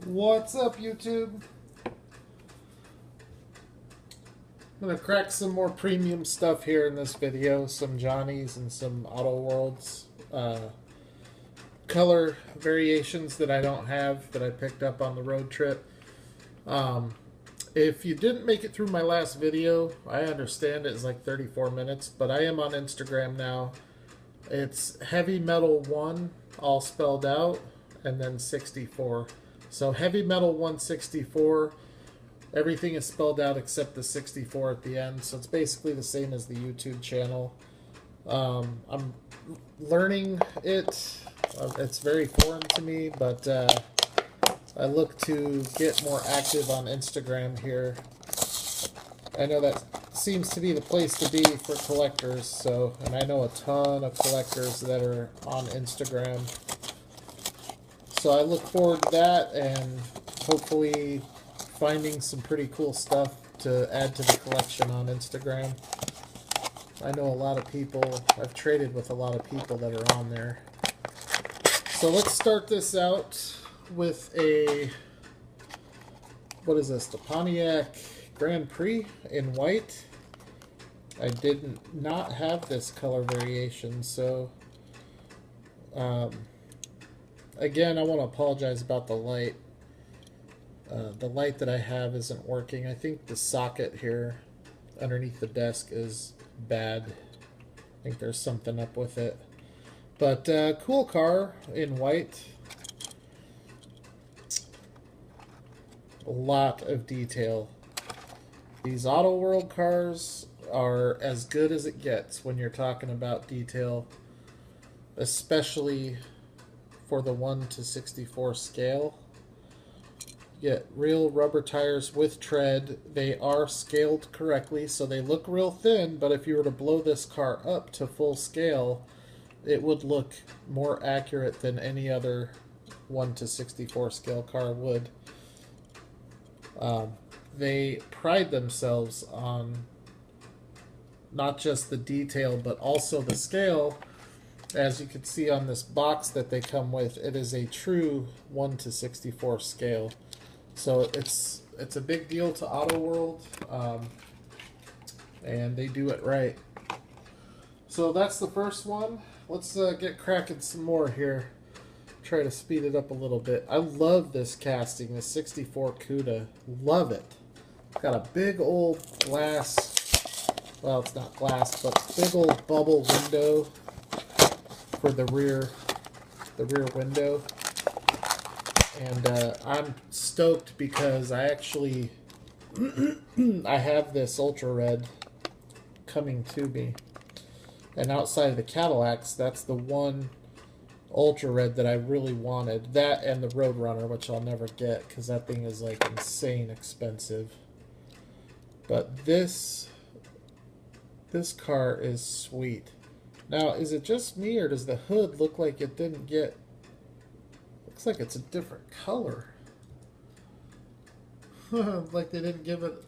What's up, YouTube? I'm going to crack some more premium stuff here in this video. Some Johnnies and some Auto Worlds. Color variations that I don't have that I picked up on the road trip. If you didn't make it through my last video, I understand it's like 34 minutes, but I am on Instagram now. It's Heavy Metal 1, all spelled out, and then 64. So Heavy Metal 164, everything is spelled out except the 64 at the end. So it's basically the same as the YouTube channel. I'm learning it. It's very foreign to me, but I look to get more active on Instagram here. I know that seems to be the place to be for collectors, so, and I know a ton of collectors that are on Instagram. So I look forward to that and hopefully finding some pretty cool stuff to add to the collection on Instagram. I know a lot of people, I've traded with a lot of people that are on there. So let's start this out with a, what is this, the Pontiac Grand Prix in white. I did not have this color variation, so again, I want to apologize about the light. The light that I have isn't working. I think the socket here underneath the desk is bad. I think there's something up with it. But cool car in white. A lot of detail. These Auto World cars are as good as it gets when you're talking about detail, especially for the 1:64 scale. You get real rubber tires with tread. They are scaled correctly, so they look real thin, but if you were to blow this car up to full scale, it would look more accurate than any other 1:64 scale car would. They pride themselves on not just the detail, but also the scale. As you can see on this box that they come with, it is a true 1:64 scale. So it's a big deal to Auto World, and they do it right. So that's the first one. Let's get cracking some more here. Try to speed it up a little bit. I love this casting, the 64 CUDA. Love it. Got a big old glass, well, it's not glass, but big old bubble window for the rear window. And I'm stoked because I actually I have this ultra red coming to me. And outside of the Cadillacs, that's the one ultra red that I really wanted. That and the Roadrunner, which I'll never get because that thing is like insane expensive. But this car is sweet. Now, is it just me or does the hood look like it didn't get... Looks like it's a different color. Like they didn't give it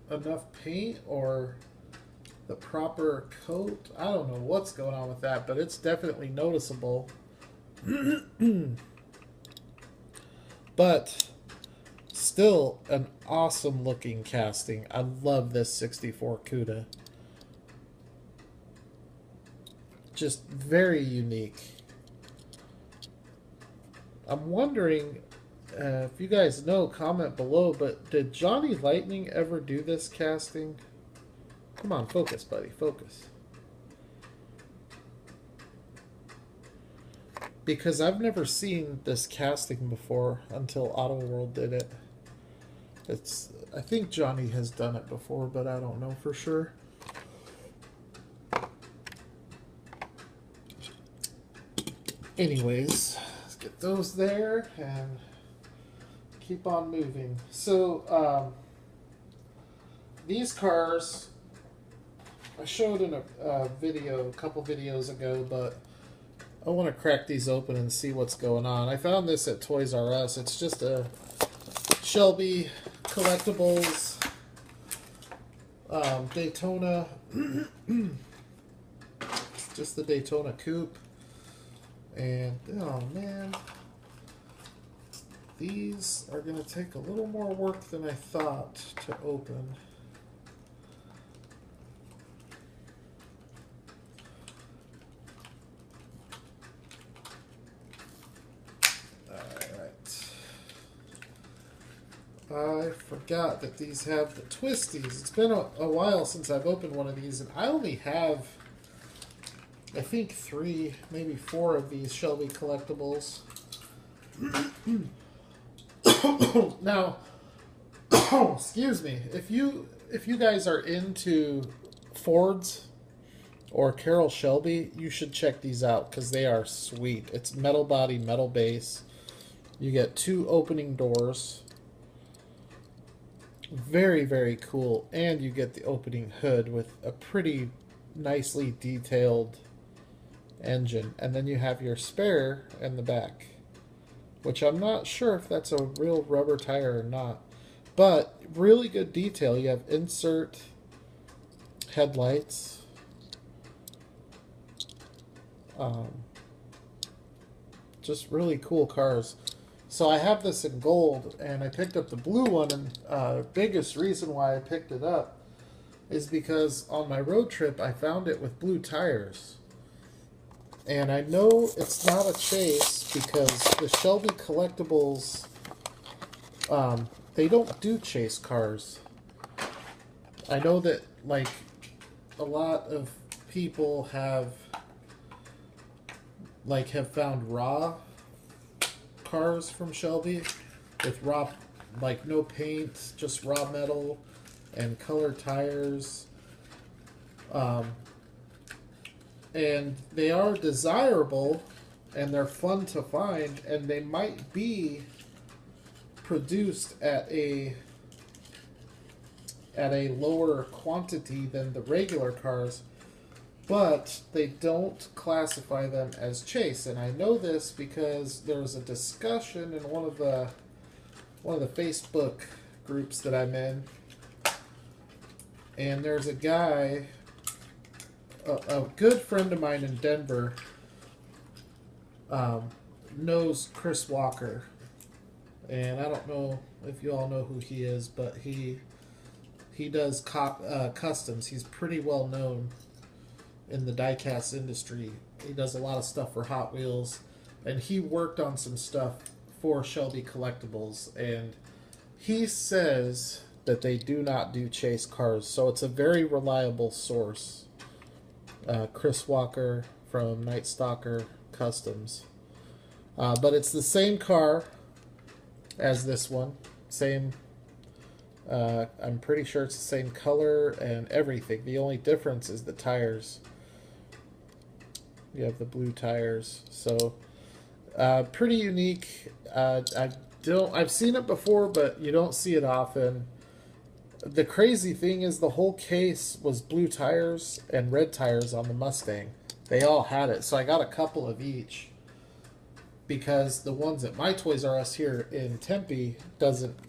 enough paint or the proper coat. I don't know what's going on with that, but it's definitely noticeable. But still an awesome looking casting. I love this 64 CUDA. Just very unique. I'm wondering if you guys know, comment below, but did Johnny Lightning ever do this casting? Come on, focus, buddy, focus. Because I've never seen this casting before until Auto World did it. I think Johnny has done it before, but I don't know for sure. Anyways, let's get those there and keep on moving. So, these cars, I showed in a video, a couple videos ago, but I want to crack these open and see what's going on. I found this at Toys R Us. It's just a Shelby Collectibles Daytona. Just the Daytona coupe. And, oh man, These are going to take a little more work than I thought to open. I forgot that these have the twisties. It's been a while since I've opened one of these, and I only have, I think, 3, maybe 4 of these Shelby Collectibles. Now, excuse me, if you guys are into Fords or Carroll Shelby, you should check these out because they are sweet. It's metal body, metal base. You get 2 opening doors. Very, very cool. And you get the opening hood with a pretty nicely detailed engine. And then you have your spare in the back, which I'm not sure if that's a real rubber tire or not. But really good detail. You have insert headlights. Just really cool cars. So I have this in gold, and I picked up the blue one, and biggest reason why I picked it up is because on my road trip I found it with blue tires. And I know it's not a chase because the Shelby Collectibles, they don't do chase cars. I know that, like, a lot of people have found raw cars from Shelby with raw, like, no paint, just raw metal and colored tires. And they are desirable and they're fun to find, and they might be produced at a lower quantity than the regular cars, but they don't classify them as chase. And I know this because there was a discussion in one of the Facebook groups that I'm in, and there's a guy, a good friend of mine in Denver, knows Chris Walker, and I don't know if you all know who he is, but he does customs. He's pretty well known in the diecast industry. He does a lot of stuff for Hot Wheels, and he worked on some stuff for Shelby Collectibles, and he says that they do not do chase cars, so it's a very reliable source. Chris Walker from Night Stalker Customs. But it's the same car as this one. Same, I'm pretty sure it's the same color and everything. The only difference is the tires. You have the blue tires. So, pretty unique. I've seen it before, but you don't see it often. The crazy thing is the whole case was blue tires and red tires on the Mustang. They all had it, so I got a couple of each because the ones at my Toys R Us here in Tempe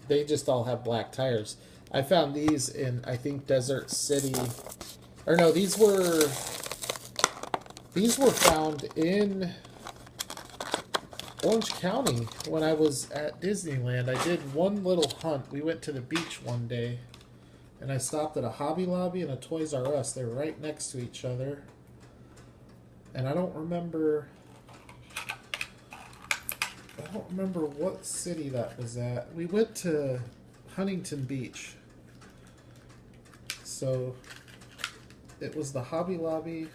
they just all have black tires. I found these in, I think, Desert City, or no, these were found in Orange County when I was at Disneyland. I did one little hunt. We went to the beach one day, and I stopped at a Hobby Lobby and a Toys R Us. They're right next to each other. And I don't remember what city that was at. We went to Huntington Beach. So it was the Hobby Lobby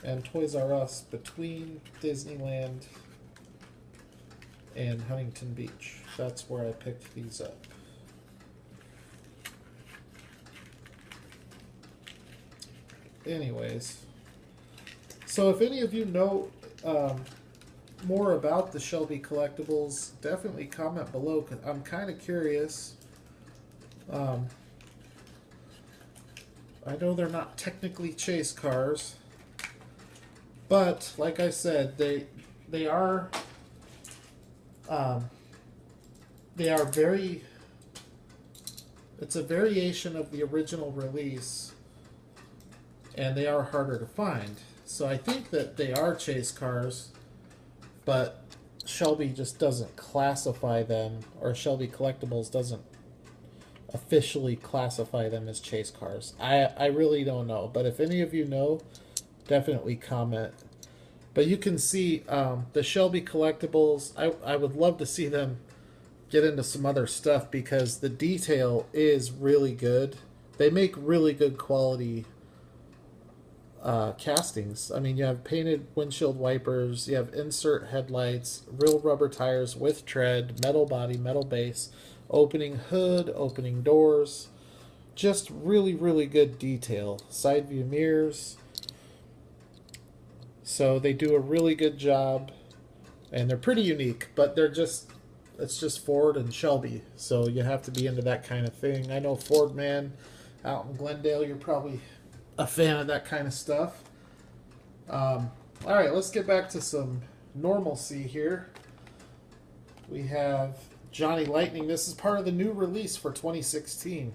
and Toys R Us between Disneyland and Huntington Beach. That's where I picked these up. Anyways, so if any of you know more about the Shelby Collectibles, definitely comment below, because I'm kind of curious. I know they're not technically chase cars, but like I said, they are very, it's a variation of the original release, and they are harder to find. So I think that they are chase cars, but Shelby just doesn't classify them, or Shelby Collectibles doesn't officially classify them as chase cars. I really don't know, but if any of you know, definitely comment. But you can see the Shelby Collectibles, I would love to see them get into some other stuff because the detail is really good. They make really good quality castings. I mean, you have painted windshield wipers, you have insert headlights, real rubber tires with tread, metal body, metal base, opening hood, opening doors. Just really, really good detail. Side view mirrors. So they do a really good job, and they're pretty unique, but it's just Ford and Shelby, so you have to be into that kind of thing. I know Ford man out in Glendale, you're probably a fan of that kind of stuff. All right, let's get back to some normalcy here. We have Johnny Lightning. This is part of the new release for 2016,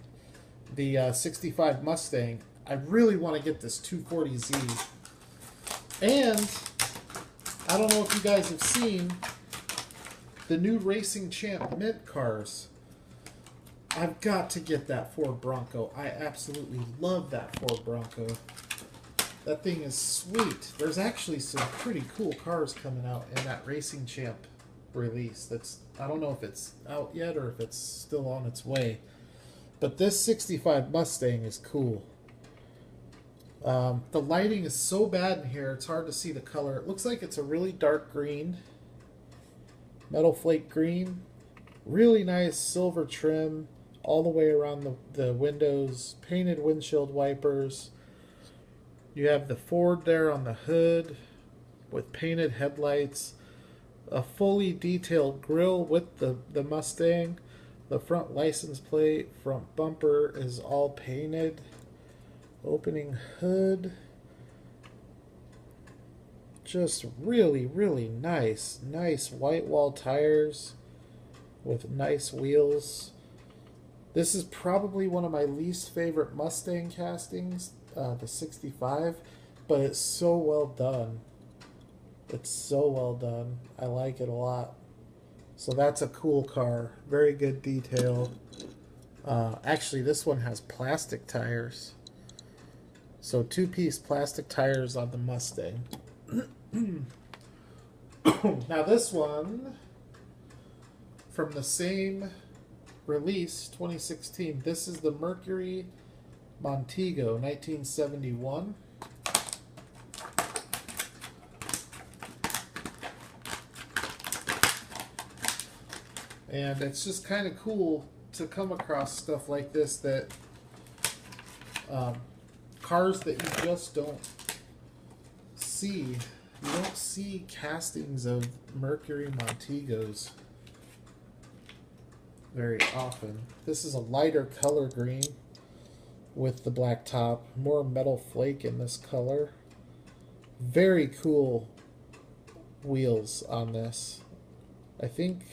the 65 Mustang. I really want to get this 240Z. And I don't know if you guys have seen the new Racing Champ Mint cars. I've got to get that Ford Bronco. I absolutely love that Ford Bronco. That thing is sweet. There's actually some pretty cool cars coming out in that Racing Champ release. I don't know if it's out yet or if it's still on its way. But this 65 Mustang is cool. The lighting is so bad in here, it's hard to see the color. It looks like it's a really dark green, metal flake green. Really nice silver trim all the way around the windows, painted windshield wipers. You have the Ford there on the hood with painted headlights, a fully detailed grille with the Mustang. The front license plate, front bumper is all painted. Opening hood. Just really, really nice. Nice white wall tires with nice wheels. This is probably one of my least favorite Mustang castings, the 65, but it's so well done. It's so well done. I like it a lot. So that's a cool car. Very good detail. Actually, this one has plastic tires. So two-piece plastic tires on the Mustang. Now this one, from the same release, 2016, this is the Mercury Montego, 1971. And it's just kind of cool to come across stuff like this that cars that you just don't see. You don't see castings of Mercury Montegos very often. This is a lighter color green with the black top. More metal flake in this color. Very cool wheels on this. I think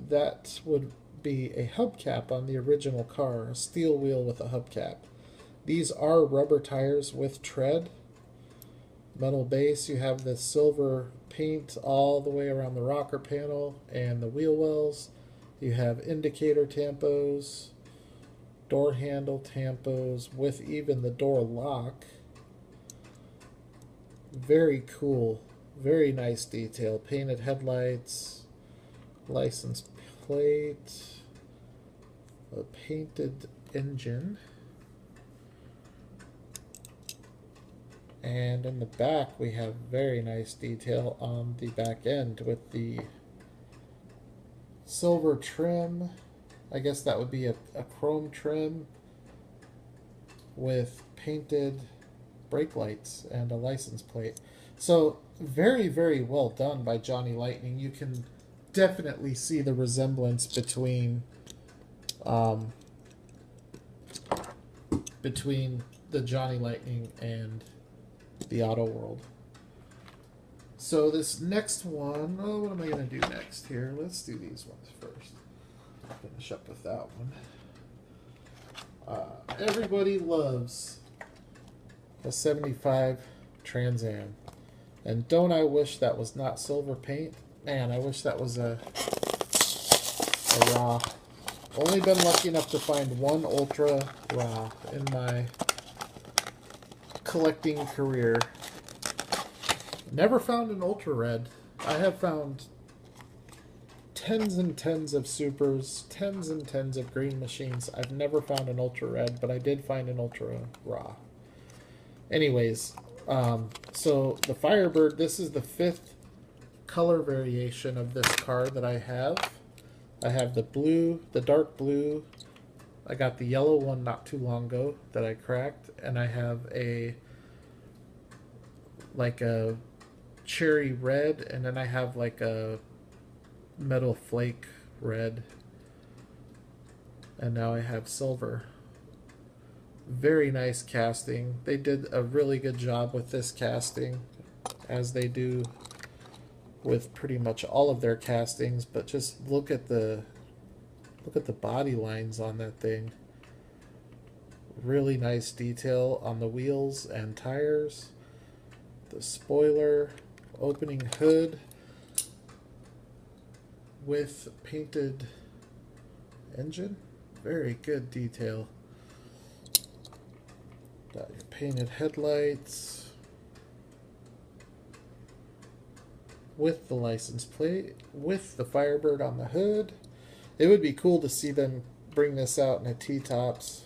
that would be a hubcap on the original car. A steel wheel with a hubcap. These are rubber tires with tread. Metal base. You have the silver paint all the way around the rocker panel and the wheel wells. You have indicator tampos, door handle tampos with even the door lock. Very cool. Very nice detail. Painted headlights, license plate, a painted engine. And in the back we have very nice detail on the back end with the silver trim. I guess that would be a chrome trim with painted brake lights and a license plate. So very, very well done by Johnny Lightning. You can definitely see the resemblance between the Johnny Lightning and the Auto World. So this next one, oh, what am I going to do next here? Let's do these ones first. Finish up with that one. Everybody loves a 75 Trans Am. And don't I wish that was not silver paint? Man, I wish that was a raw. Only been lucky enough to find one ultra raw in my collecting career. Never found an ultra red. I have found tens and tens of supers, tens and tens of green machines. I've never found an ultra red, but I did find an ultra raw. Anyways, so the Firebird, this is the 5th color variation of this car that I have. I have the blue, the dark blue. I got the yellow one not too long ago that I cracked, and I have a like a cherry red, and then I have like a metal flake red, and now I have silver. Very nice casting. They did a really good job with this casting, as they do with pretty much all of their castings, but just look at the body lines on that thing. Really nice detail on the wheels and tires. The spoiler, opening hood with painted engine. Very good detail. Got your painted headlights with the license plate, with the Firebird on the hood. It would be cool to see them bring this out in a T-tops.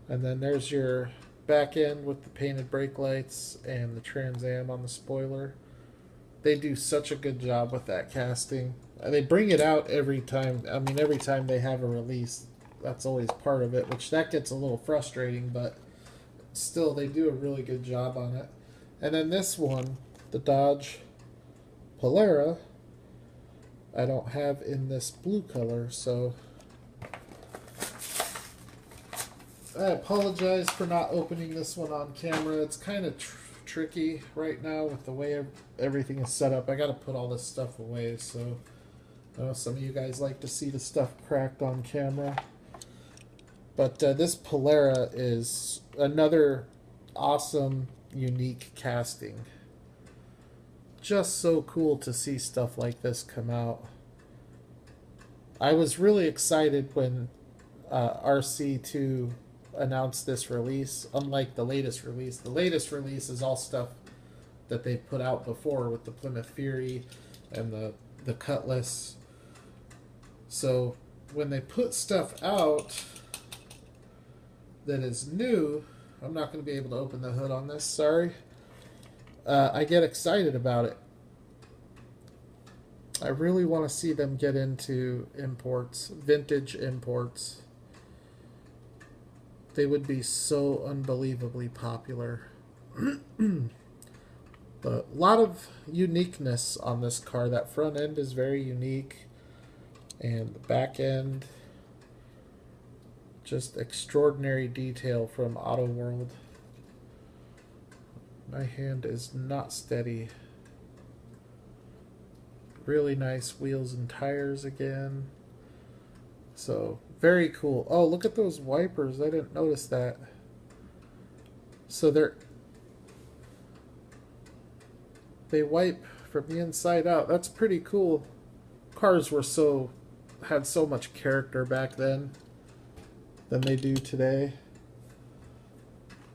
And then there's your back end with the painted brake lights and the Trans Am on the spoiler. They do such a good job with that casting. They bring it out every time. I mean, every time they have a release, that's always part of it, which that gets a little frustrating, but still they do a really good job on it. And then this one, the Dodge Polara, I don't have in this blue color, so I apologize for not opening this one on camera. It's kind of tricky right now with the way everything is set up. I got to put all this stuff away, so I know some of you guys like to see the stuff cracked on camera. But this Polara is another awesome, unique casting. Just so cool to see stuff like this come out. I was really excited when RC2 announced this release, unlike the latest release. The latest release is all stuff that they put out before with the Plymouth Fury and the Cutlass. So when they put stuff out that is new, I'm not going to be able to open the hood on this, sorry. I get excited about it. I really want to see them get into imports, vintage imports. They would be so unbelievably popular. But a lot of uniqueness on this car. That front end is very unique, and the back end, just extraordinary detail from Auto World. My hand is not steady. Really nice wheels and tires again. So, very cool. Oh, look at those wipers. I didn't notice that. So they wipe from the inside out. That's pretty cool. Cars had so much character back then than they do today.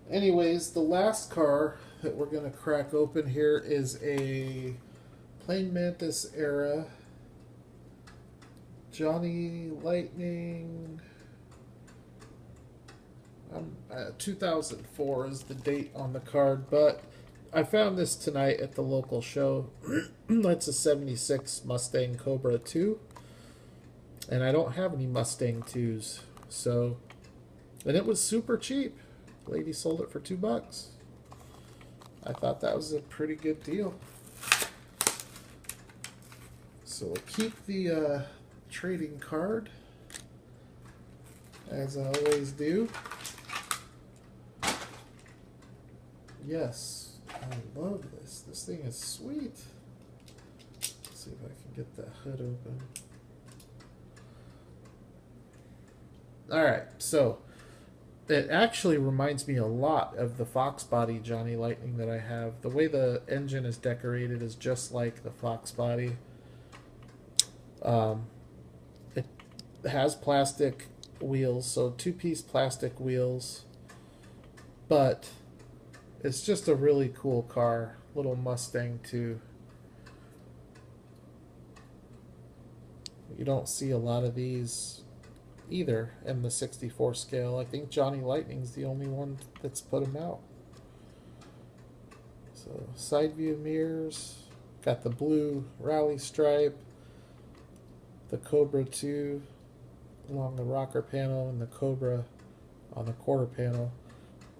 Anyways, the last car that we're going to crack open here is a Plain Mantis era Johnny Lightning. 2004 is the date on the card, but I found this tonight at the local show. It's a 76 Mustang Cobra 2, and I don't have any Mustang 2s, so, and it was super cheap. Lady sold it for $2. I thought that was a pretty good deal. So we'll keep the trading card, as I always do. Yes, I love this. This thing is sweet. Let's see if I can get the hood open. Alright, so It actually reminds me a lot of the Fox body Johnny Lightning that I have. The way the engine is decorated is just like the Fox body. It has plastic wheels, so two-piece plastic wheels, but it's just a really cool car. Little Mustang too. You don't see a lot of these either in the 64 scale. I think Johnny Lightning's the only one that's put them out. So side view mirrors, got the blue rally stripe, the Cobra 2 along the rocker panel, and the Cobra on the quarter panel.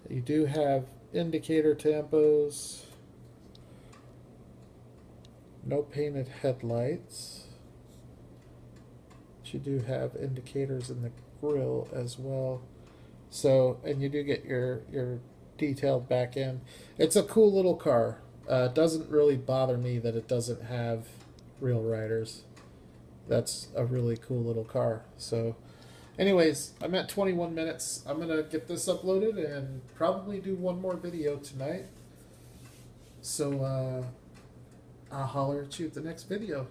You do have indicator tampos, no painted headlights. You do have indicators in the grille as well. So, and you do get your detailed back end. It's a cool little car. It doesn't really bother me that it doesn't have real riders. That's a really cool little car. So anyways, I'm at 21 minutes. I'm going to get this uploaded and probably do one more video tonight. So I'll holler at you at the next video.